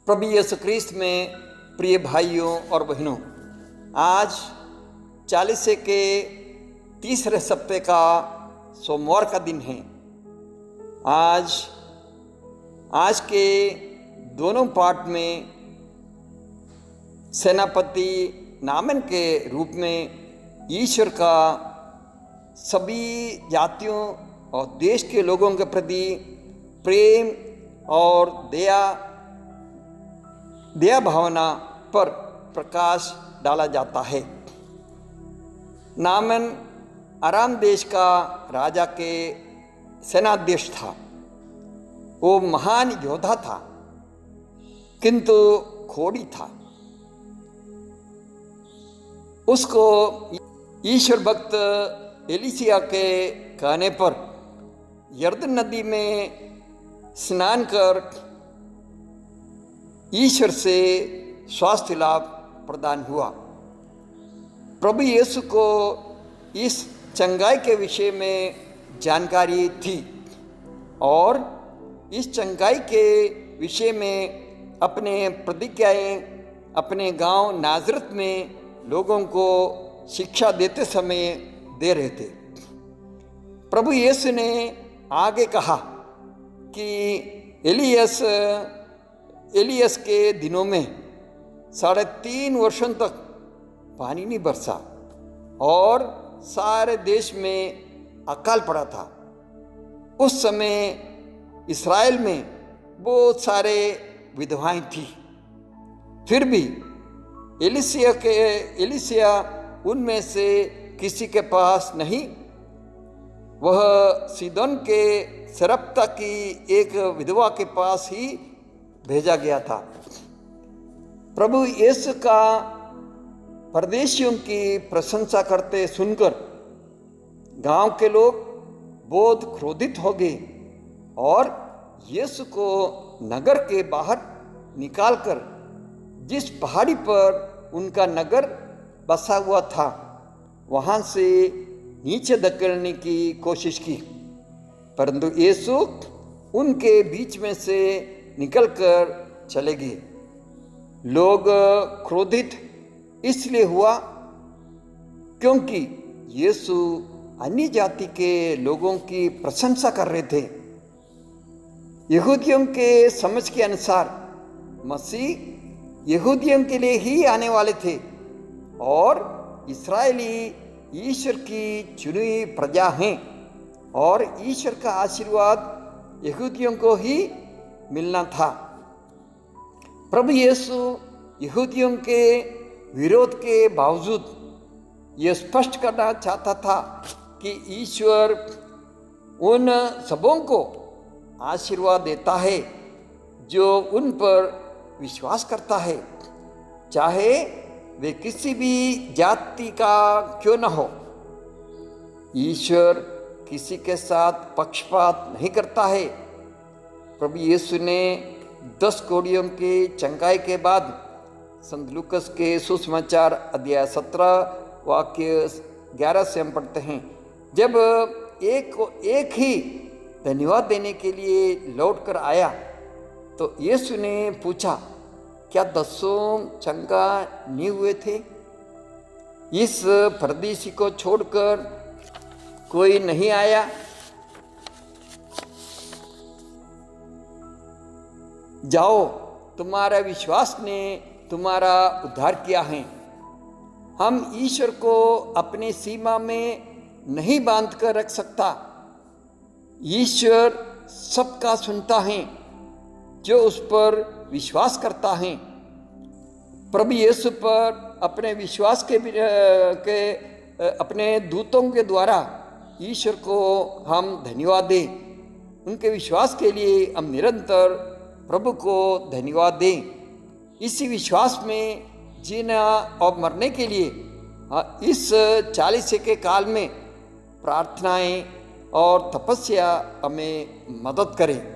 प्रभु यीशु ख्रीस्त में प्रिय भाइयों और बहनों, आज चालीसे के तीसरे सप्ताह का सोमवार का दिन है। आज के दोनों पाठ में सेनापति नामन के रूप में ईश्वर का सभी जातियों और देश के लोगों के प्रति प्रेम और दया भावना पर प्रकाश डाला जाता है। नामन अराम देश का राजा के सेनाध्यक्ष था। वो महान योद्धा था, किंतु खोड़ी था। उसको ईश्वर भक्त एलिसिया के कहने पर यरदन नदी में स्नान कर ईश्वर से स्वास्थ्य लाभ प्रदान हुआ। प्रभु यीशु को इस चंगाई के विषय में जानकारी थी और इस चंगाई के विषय में अपने प्रतिज्ञाएं अपने गांव नाजरत में लोगों को शिक्षा देते समय दे रहे थे। प्रभु यीशु ने आगे कहा कि एलियस के दिनों में 3.5 वर्षों तक पानी नहीं बरसा और सारे देश में अकाल पड़ा था। उस समय इस्राएल में बहुत सारे विधवाएं थी, फिर भी एलिसिया उनमें से किसी के पास नहीं। वह सीदोन के सरप्ता की एक विधवा के पास ही भेजा गया था। प्रभु यीशु का परदेशियों की प्रशंसा करते सुनकर गांव के लोग बहुत क्रोधित हो गए और यीशु को नगर के बाहर निकालकर जिस पहाड़ी पर उनका नगर बसा हुआ था वहां से नीचे धकेलने की कोशिश की, परंतु यीशु उनके बीच में से निकलकर चले गए। लोग क्रोधित इसलिए हुआ क्योंकि यीशु अन्य जाति के लोगों की प्रशंसा कर रहे थे। यहूदियों के समझ के अनुसार मसीह यहूदियों के लिए ही आने वाले थे और इस्राएली ईश्वर की चुनी प्रजा हैं और ईश्वर का आशीर्वाद यहूदियों को ही मिलना था। प्रभु यीशु यहूदियों के विरोध के बावजूद यह स्पष्ट करना चाहता था कि ईश्वर उन सबों को आशीर्वाद देता है जो उन पर विश्वास करता है, चाहे वे किसी भी जाति का क्यों न हो। ईश्वर किसी के साथ पक्षपात नहीं करता है। प्रभु यीशु ने 10 कोढ़ियों के चंगाई के बाद संत लूकस के सुसमाचार अध्याय 17 वाक्य 11 से हम पढ़ते हैं, जब एक ही धन्यवाद देने के लिए लौट कर आया तो यीशु ने पूछा, क्या 10 चंगा नहीं हुए थे? इस परदेशी को छोड़कर कोई नहीं आया? जाओ, तुम्हारा विश्वास ने तुम्हारा उद्धार किया है। हम ईश्वर को अपने सीमा में नहीं बांध कर रख सकता। ईश्वर सबका सुनता है जो उस पर विश्वास करता है। प्रभु यीशु पर अपने विश्वास के अपने दूतों के द्वारा ईश्वर को हम धन्यवाद दें। उनके विश्वास के लिए हम निरंतर प्रभु को धन्यवाद दें। इसी विश्वास में जीना और मरने के लिए इस 40 के काल में प्रार्थनाएं और तपस्या हमें मदद करें।